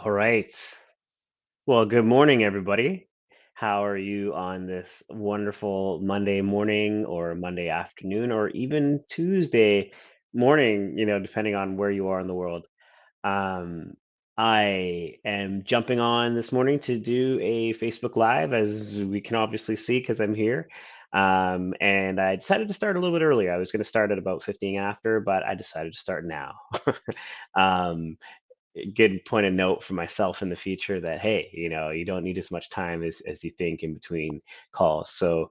All right. Well, good morning, everybody. How are you on this wonderful Monday morning or Monday afternoon or even Tuesday morning, depending on where you are in the world? Um, I am jumping on this morning to do a Facebook Live, as we can obviously see because I'm here. And I decided to start a little bit earlier. I was going to start at about 15 after, but I decided to start now. um, Good point of note for myself in the future that hey, you don't need as much time as you think in between calls. So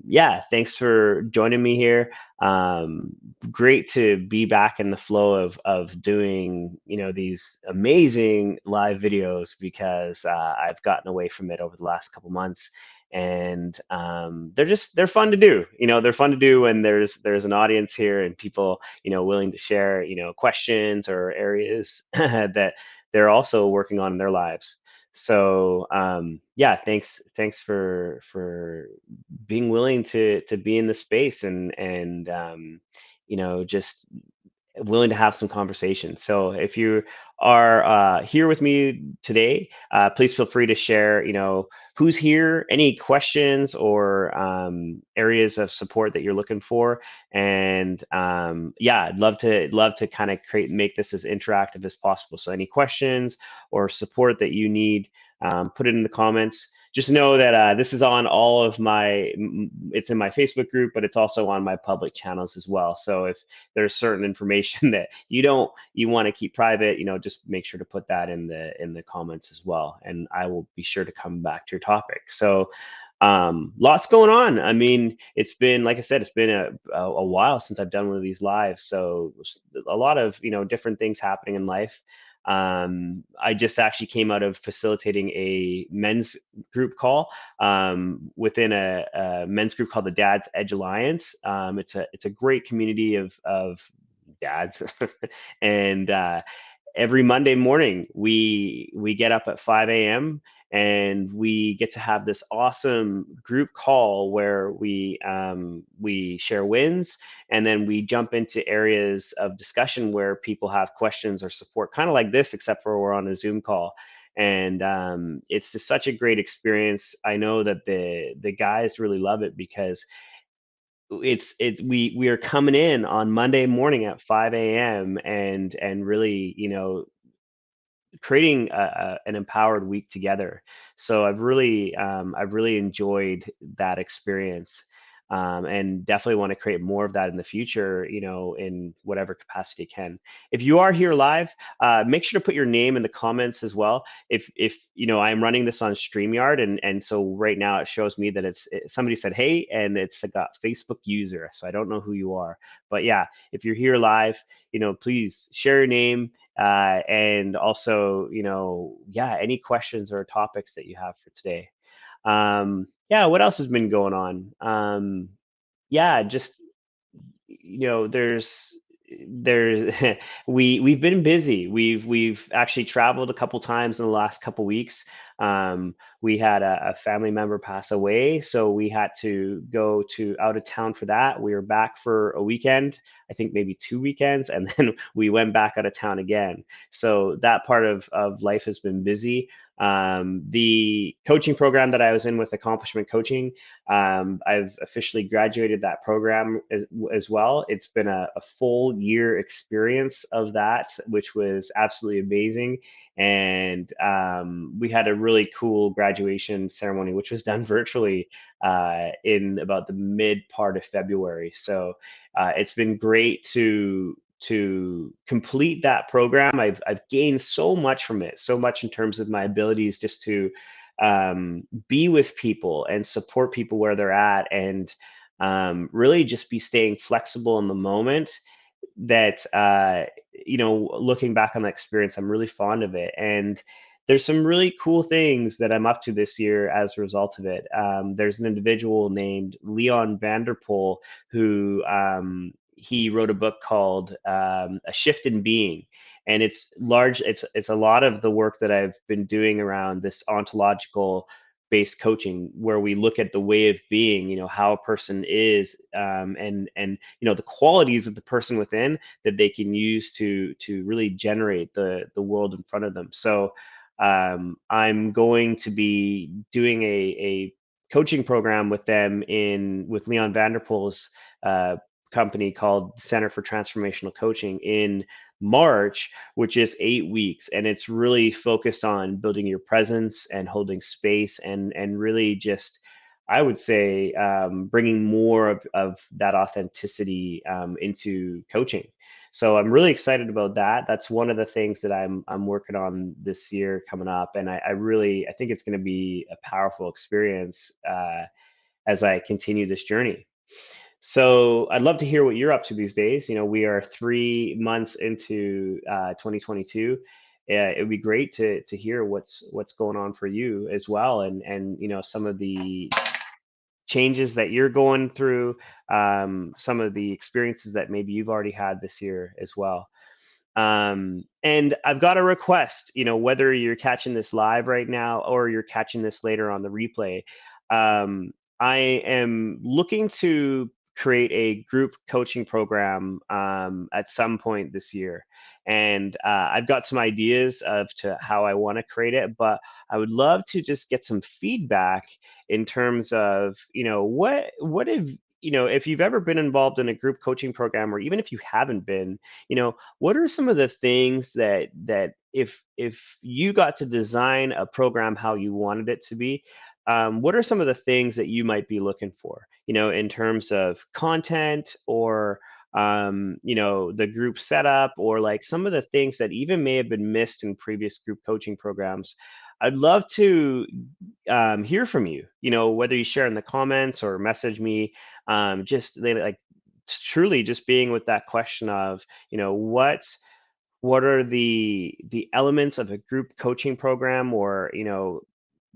yeah, thanks for joining me here. um, Great to be back in the flow of doing these amazing live videos because I've gotten away from it over the last couple months, and they're fun to do. They're fun to do when there's an audience here and people willing to share questions or areas that they're also working on in their lives. So yeah, thanks for being willing to be in the space and just willing to have some conversation. So if you are here with me today, please feel free to share, who's here, any questions or areas of support that you're looking for. And yeah, I'd love to kind of make this as interactive as possible. So any questions or support that you need, put it in the comments. Just know that this is on all of it's in my Facebook group, but it's also on my public channels as well. So if there's certain information that you want to keep private, just make sure to put that in the comments as well, and I will be sure to come back to your topic. So lots going on. I mean, it's been, like I said, it's been a while since I've done one of these lives, so a lot of different things happening in life. I just actually came out of facilitating a men's group call within a men's group called the Dad's Edge Alliance. It's a great community of dads, and every Monday morning we get up at 5 a.m. and we get to have this awesome group call where we share wins, and then we jump into areas of discussion where people have questions or support, kind of like this, except for we're on a Zoom call. And it's just such a great experience. I know that the guys really love it because we are coming in on Monday morning at 5 a.m. and really creating an empowered week together. So I've really enjoyed that experience, and definitely want to create more of that in the future. In whatever capacity I can. If you are here live, make sure to put your name in the comments as well. If I'm running this on StreamYard, and so right now it shows me that somebody said hey, and it's got Facebook user, so I don't know who you are. But yeah, if you're here live, please share your name, and also, yeah, any questions or topics that you have for today. Yeah, what else has been going on? Yeah, just there's we've been busy. We've actually traveled a couple times in the last couple weeks. We had a family member pass away, so we had to go to out of town for that. We were back for a weekend, I think maybe 2 weekends, and then we went back out of town again. So that part of life has been busy. The coaching program that I was in with Accomplishment Coaching, I've officially graduated that program as well. It's been a full year experience of that, which was absolutely amazing. And we had a really cool graduation ceremony, which was done virtually in about the mid part of February. So it's been great to complete that program. I've gained so much from it, so much in terms of my abilities just to be with people and support people where they're at, and really just be staying flexible in the moment. That looking back on that experience, I'm really fond of it, and there's some really cool things that I'm up to this year as a result of it. There's an individual named Leon Vanderpool who he wrote a book called A Shift in Being, and it's a lot of the work that I've been doing around this ontological based coaching, where we look at the way of being, how a person is, and the qualities of the person within that they can use to really generate the world in front of them. So I'm going to be doing a coaching program with them with Leon Vanderpool's uh, company called Center for Transformational Coaching in March, which is 8 weeks, and it's really focused on building your presence and holding space, and really just, I would say, bringing more of that authenticity into coaching. So I'm really excited about that. That's one of the things that I'm working on this year coming up, and I think it's going to be a powerful experience as I continue this journey. So I'd love to hear what you're up to these days. We are 3 months into 2022. It would be great to hear what's going on for you as well, and some of the changes that you're going through, some of the experiences that maybe you've already had this year as well. And I've got a request, whether you're catching this live right now or you're catching this later on the replay. Um, I am looking to create a group coaching program at some point this year. And I've got some ideas of to how I want to create it, but I would love to just get some feedback in terms of, what if you've ever been involved in a group coaching program, or even if you haven't been, what are some of the things that if you got to design a program how you wanted it to be, what are some of the things that you might be looking for, in terms of content, or the group setup, or like some of the things that even may have been missed in previous group coaching programs? I'd love to hear from you, whether you share in the comments or message me. Just like truly just being with that question of, what are the elements of a group coaching program, or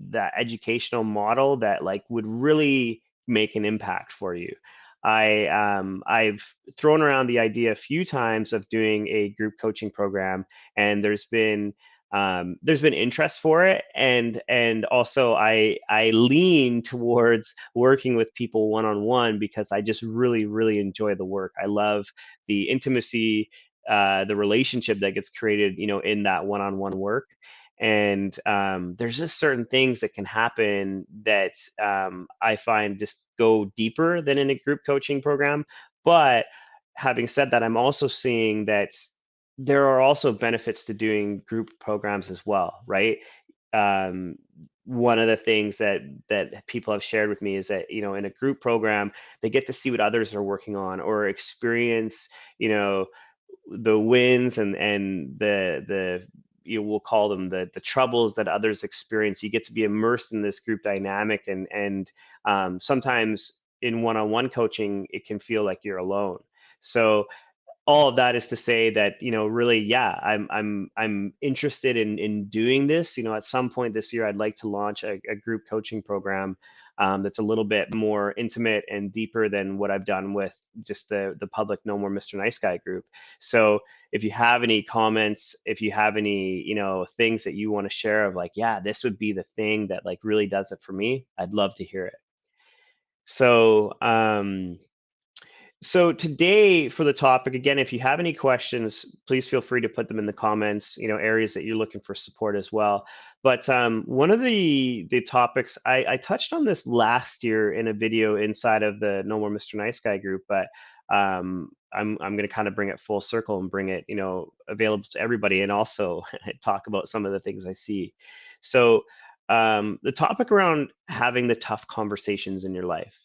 that educational model that like would really make an impact for you. I've thrown around the idea a few times of doing a group coaching program, and there's been interest for it, and also I lean towards working with people one on one, because I just really really enjoy the work. I love the intimacy, the relationship that gets created, in that one on one work. And there's just certain things that can happen that I find just go deeper than in a group coaching program. But having said that, I'm also seeing that there are also benefits to doing group programs as well, right? Um, One of the things that people have shared with me is that, in a group program, they get to see what others are working on, or experience, the wins and the we'll call them the troubles that others experience. You get to be immersed in this group dynamic, and sometimes in one-on-one coaching, it can feel like you're alone. So all of that is to say that, really, yeah, I'm interested in doing this. At some point this year, I'd like to launch a group coaching program that's a little bit more intimate and deeper than what I've done with just the public No More Mr. Nice Guy group. So if you have any comments, if you have any, things that you want to share of like, yeah, this would be the thing that like really does it for me, I'd love to hear it. So so today, for the topic, again, if you have any questions, please feel free to put them in the comments, areas that you're looking for support as well. But one of the topics, I touched on this last year in a video inside of the No More Mr. Nice Guy group, but I'm going to kind of bring it full circle and bring it, available to everybody, and also talk about some of the things I see. So the topic around having the tough conversations in your life.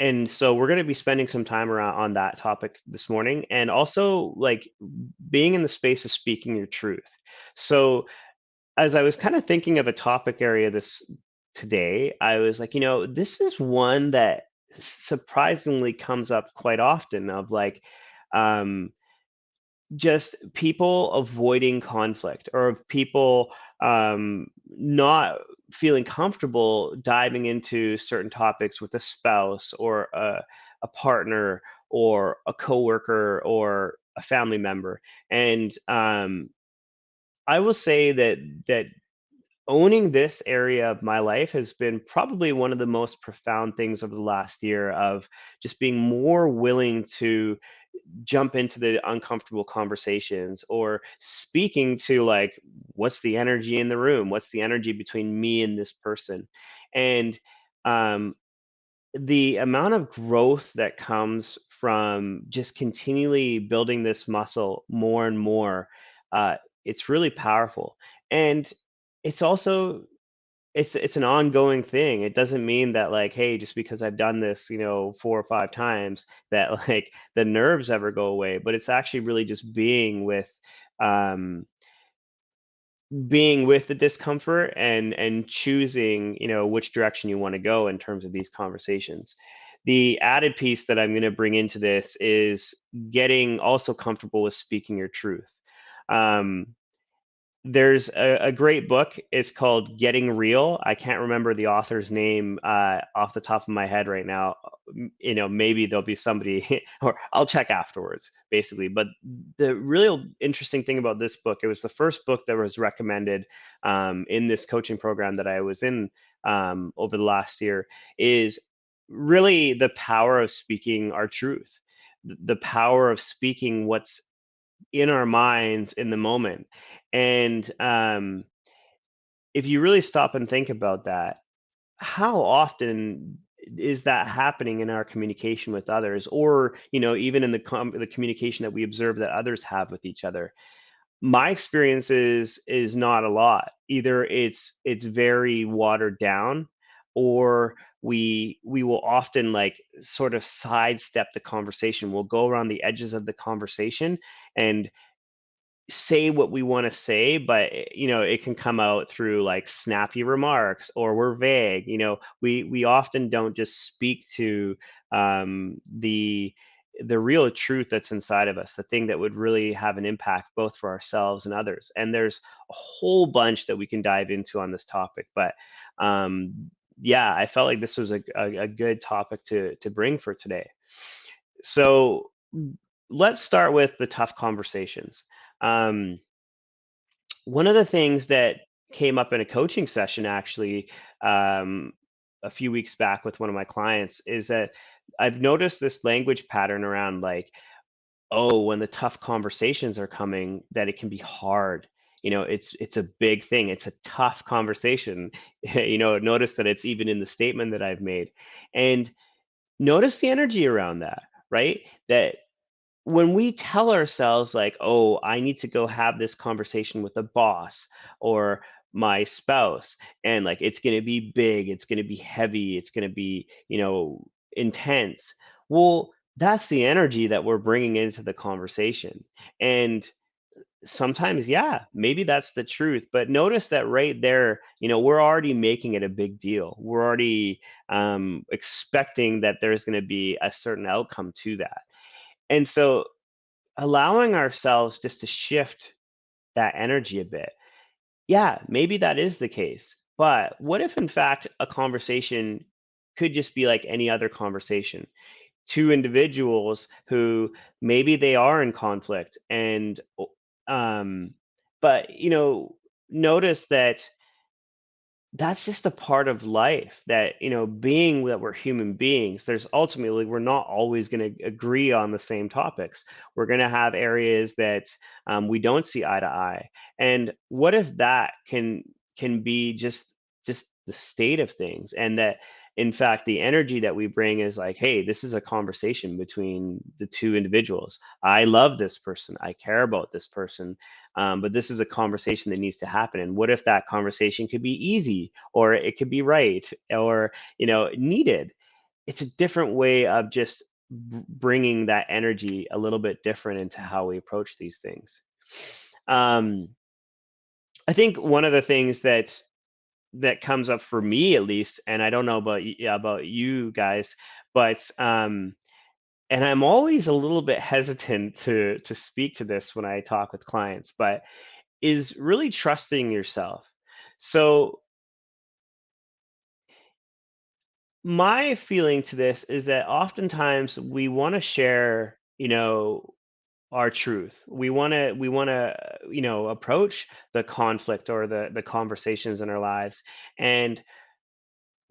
And so we're going to be spending some time around on that topic this morning, and also like being in the space of speaking your truth. So as I was kind of thinking of a topic area this today, I was like, this is one that surprisingly comes up quite often, of like um, just people avoiding conflict, or of people not feeling comfortable diving into certain topics with a spouse, or a partner, or a coworker, or a family member. And I will say that owning this area of my life has been probably one of the most profound things over the last year of just being more willing to jump into the uncomfortable conversations or speaking to like what's the energy in the room, what's the energy between me and this person. And um, the amount of growth that comes from just continually building this muscle more and more, uh, it's really powerful. And it's also it's an ongoing thing. It doesn't mean that like, hey, just because I've done this, 4 or 5 times, that like the nerves ever go away. But it's actually really just um, being with the discomfort and choosing, which direction you want to go in terms of these conversations. The added piece that I'm going to bring into this is getting also comfortable with speaking your truth. Um, there's a great book. It's called Getting Real. I can't remember the author's name off the top of my head right now. Maybe there'll be somebody, or I'll check afterwards, basically. But the real interesting thing about this book, it was the first book that was recommended in this coaching program that I was in over the last year, is really the power of speaking our truth, the power of speaking what's in our minds in the moment. And if you really stop and think about that, how often is that happening in our communication with others, or even in the communication that we observe that others have with each other? My experience is not a lot. Either it's very watered down, or we will often like sort of sidestep the conversation. We'll go around the edges of the conversation and say what we want to say, but it can come out through like snappy remarks, or we're vague. We often don't just speak to the real truth that's inside of us, the thing that would really have an impact both for ourselves and others. And there's a whole bunch that we can dive into on this topic, but yeah, I felt like this was a good topic to bring for today. So let's start with the tough conversations. Um, One of the things that came up in a coaching session actually, um, a few weeks back with one of my clients, is that I've noticed this language pattern around like, oh, when the tough conversations are coming, that it can be hard. It's a big thing. It's a tough conversation. Notice that it's even in the statement that I've made. And notice the energy around that, right? That when we tell ourselves like, oh, I need to go have this conversation with the boss or my spouse, and like it's going to be big, it's going to be heavy, it's going to be intense. Well, that's the energy that we're bringing into the conversation. And sometimes, yeah, maybe that's the truth, but notice that right there, we're already making it a big deal. We're already expecting that there's going to be a certain outcome to that. And so allowing ourselves just to shift that energy a bit. Yeah, maybe that is the case. But what if, in fact, a conversation could just be like any other conversation? Two individuals who maybe they are in conflict, and, um, but, notice that that's just a part of life, that being that we're human beings, there's ultimately we're not always going to agree on the same topics. We're going to have areas that we don't see eye to eye. And what if that can be just the state of things, and that in fact the energy that we bring is like, hey, this is a conversation between the two individuals. I love this person, I care about this person, but this is a conversation that needs to happen. And what if that conversation could be easy, or it could be right, or needed? It's a different way of just bringing that energy a little bit different into how we approach these things. um, I think one of the things that comes up for me at least, and I don't know about yeah, about you guys, but and I'm always a little bit hesitant to speak to this when I talk with clients, but is really trusting yourself. So my feeling to this is that oftentimes we want to share, our truth. We want to approach the conflict or the conversations in our lives, and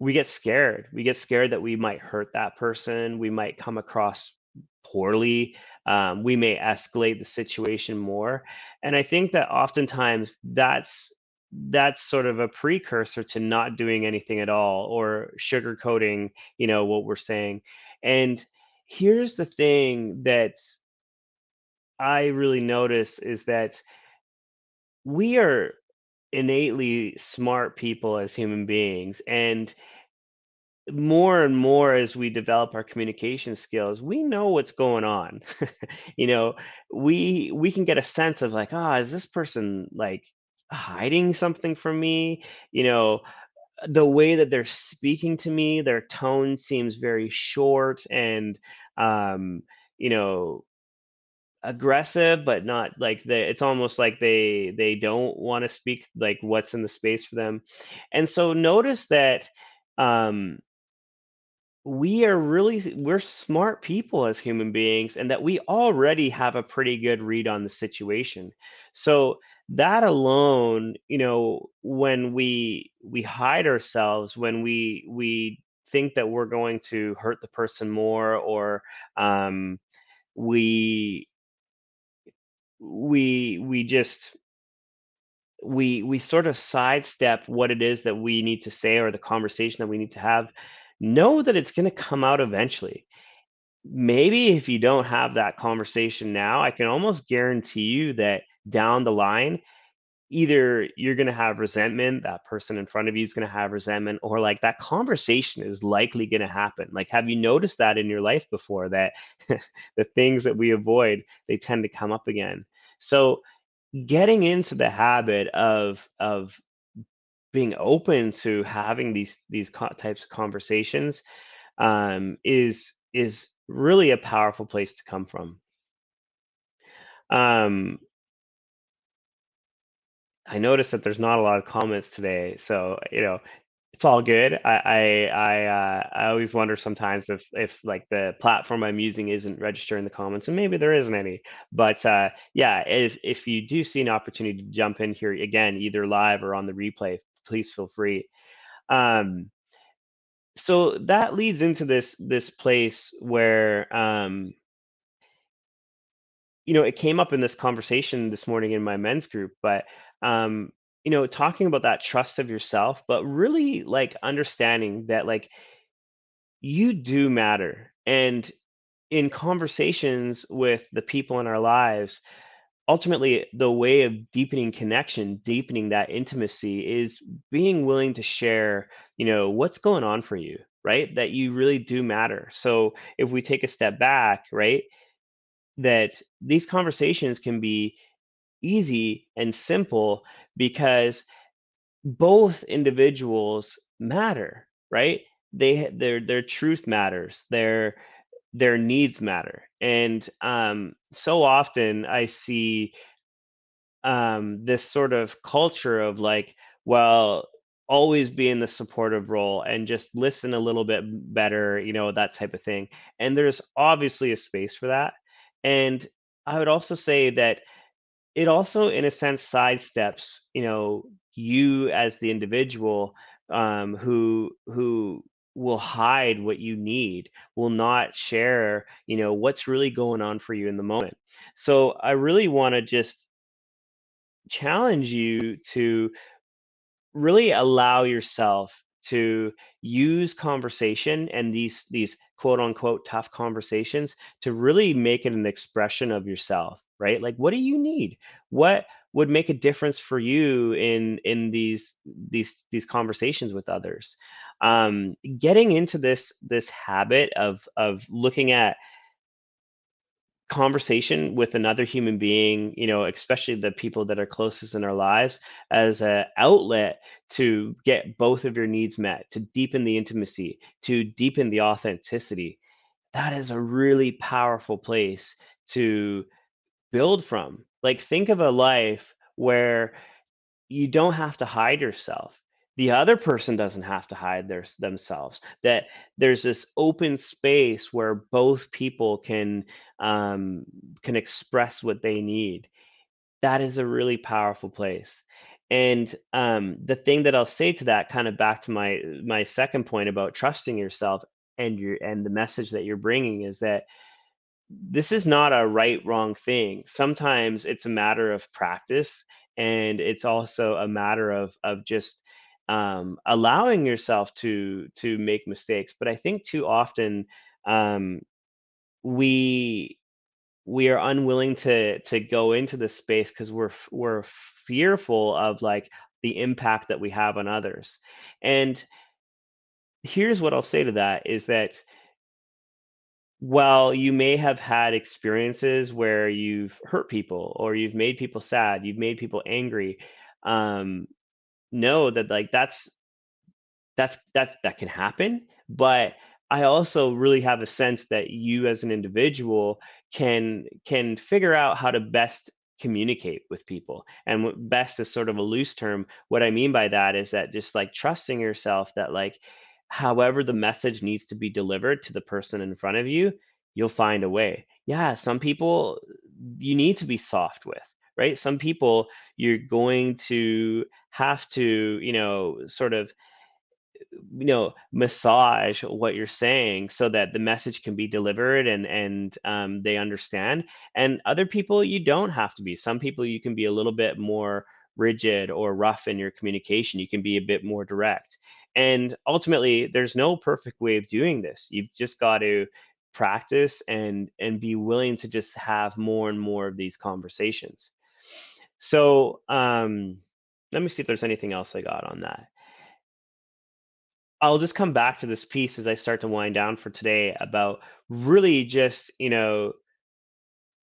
we get scared. We get scared that we might hurt that person. We might come across poorly. We may escalate the situation more. And I think that oftentimes that's sort of a precursor to not doing anything at all or sugarcoating, what we're saying. And here's the thing that I really notice is that we are innately smart people as human beings, and more and more as we develop our communication skills, we know what's going on. you know, we can get a sense of like, ah, is this person like hiding something from me? You know, the way that they're speaking to me, their tone seems very short and um, you know, aggressive, but not like it's almost like they don't want to speak like what's in the space for them. And so notice that um we're smart people as human beings, and that we already have a pretty good read on the situation. So that alone, when we hide ourselves, when we think that we're going to hurt the person more, or um we we just we sort of sidestep what it is that we need to say, or the conversation that we need to have, know that it's going to come out eventually. Maybe if you don't have that conversation now, I can almost guarantee you that down the line, either you're going to have resentment, that person in front of you is going to have resentment, or like that conversation is likely going to happen. Like, have you noticed that in your life before, that the things that we avoid, they tend to come up again? So getting into the habit of being open to having these types of conversations is really a powerful place to come from. Um, I noticed that there's not a lot of comments today, so it's all good. I always wonder sometimes if like the platform I'm using isn't registering the comments, and maybe there isn't any. But yeah, if you do see an opportunity to jump in here again, either live or on the replay, please feel free. Um, so that leads into this place where it came up in this conversation this morning in my men's group, but um, talking about that trust of yourself, but really like understanding that like you do matter. And in conversations with the people in our lives, ultimately the way of deepening connection, deepening that intimacy, is being willing to share, what's going on for you, right? That you really do matter. So if we take a step back, right, that these conversations can be easy and simple because both individuals matter, right? Their truth matters, their needs matter. And so often I see this sort of culture of like, well, always be in the supportive role and just listen a little bit better, that type of thing. And there's obviously a space for that. And I would also say that it also, in a sense, sidesteps, you as the individual, who will hide what you need, will not share, what's really going on for you in the moment. So I really want to just challenge you to really allow yourself to use conversation and these quote unquote tough conversations to really make it an expression of yourself, right? Like, what do you need? What would make a difference for you in these conversations with others? Getting into this habit of looking at conversation with another human being, especially the people that are closest in our lives, as an outlet to get both of your needs met, to deepen the intimacy, to deepen the authenticity. That is a really powerful place to build from. Like, think of a life where you don't have to hide yourself. the other person doesn't have to hide themselves, that there's this open space where both people um, can express what they need. That is a really powerful place. And the thing that I'll say to that, kind of back to my second point about trusting yourself and the message that you're bringing, is that this is not a right wrong thing. Sometimes it's a matter of practice, and it's also a matter of just allowing yourself to make mistakes. But I think too often um, we we are unwilling to go into this space because we're fearful of like the impact that we have on others. And here's what I'll say to that is that while you may have had experiences where you've hurt people or you've made people sad, you've made people angry, um, know that like that can happen. But I also really have a sense that you as an individual can figure out how to best communicate with people. And best is sort of a loose term. What I mean by that is that just like trusting yourself that like however the message needs to be delivered to the person in front of you, you'll find a way. Yeah, some people you need to be soft with, right? Some people you're going to have to, sort of massage what you're saying so that the message can be delivered and they understand. And other people you don't have to be. Some people you can be a little bit more rigid or rough in your communication. You can be a bit more direct. And ultimately, there's no perfect way of doing this. You've just got to practice and be willing to just have more and more of these conversations. So let me see if there's anything else I got on that. I'll just come back to this piece as I start to wind down for today about really just,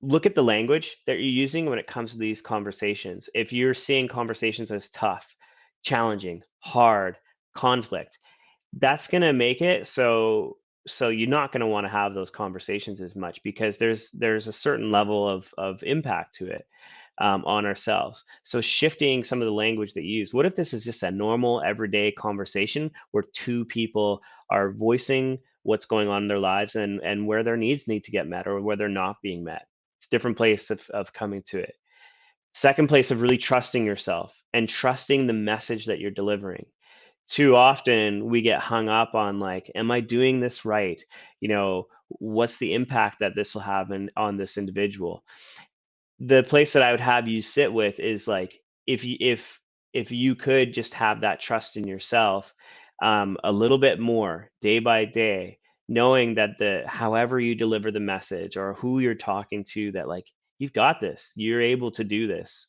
look at the language that you're using when it comes to these conversations. If you're seeing conversations as tough, challenging, hard, conflict, that's going to make it so you're not going to want to have those conversations as much because there's a certain level of impact to it on ourselves. So shifting some of the language that you use. What if this is just a normal everyday conversation where two people are voicing what's going on in their lives and where their needs need to get met or where they're not being met? It's a different place of coming to it. Second place of really trusting yourself and trusting the message that you're delivering. Too often we get hung up on like, am I doing this right? What's the impact that this will have on this individual? The place that I would have you sit with is like if you could just have that trust in yourself a little bit more day by day, knowing that the however you deliver the message or who you're talking to, that like you've got this, you're able to do this.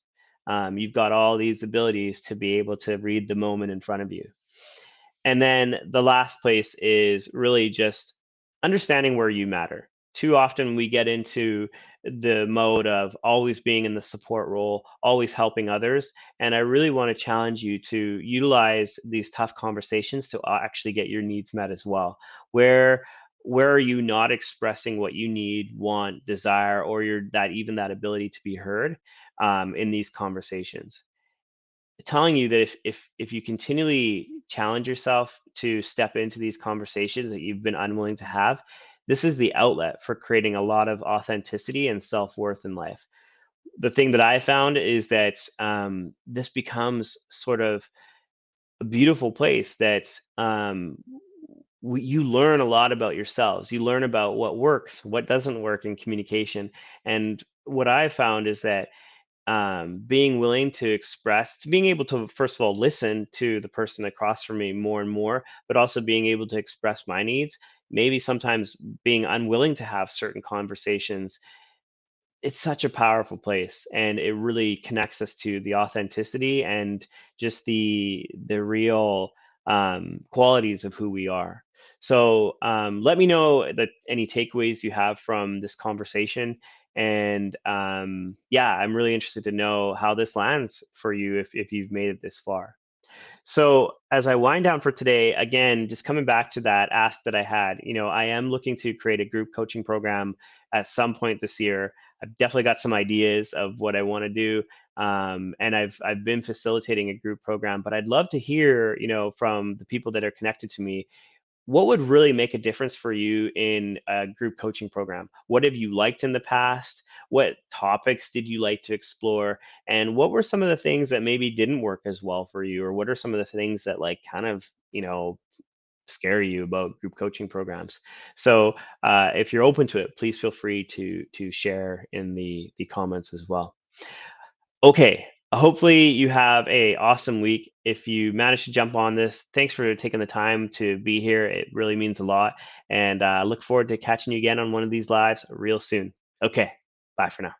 You've got all these abilities to be able to read the moment in front of you. And then the last place is really just understanding where you matter. Too often we get into the mode of always being in the support role, always helping others. And I really want to challenge you to utilize these tough conversations to actually get your needs met as well. Where are you not expressing what you need, want, desire, or your that even that ability to be heard in these conversations? Telling you that if you continually challenge yourself to step into these conversations that you've been unwilling to have, this is the outlet for creating a lot of authenticity and self-worth in life. The thing that I found is that this becomes sort of a beautiful place that you learn a lot about yourselves. You learn about what works, what doesn't work in communication. And what I found is that being willing to express, to being able to, first of all, listen to the person across from me more and more, but also being able to express my needs, maybe sometimes being unwilling to have certain conversations. It's such a powerful place, and it really connects us to the authenticity and just the real qualities of who we are. So let me know that any takeaways you have from this conversation. And yeah, I'm really interested to know how this lands for you if you've made it this far. So as I wind down for today, again, just coming back to that ask that I had, I am looking to create a group coaching program at some point this year. I've definitely got some ideas of what I want to do. and I've been facilitating a group program. But I'd love to hear, from the people that are connected to me, what would really make a difference for you in a group coaching program? What have you liked in the past? What topics did you like to explore? And what were some of the things that maybe didn't work as well for you? Or what are some of the things that like kind of, scare you about group coaching programs? So if you're open to it, please feel free to share in the comments as well. Okay. Hopefully you have a awesome week. If you manage to jump on this, thanks for taking the time to be here. It really means a lot. And look forward to catching you again on one of these lives real soon. Okay. Bye for now.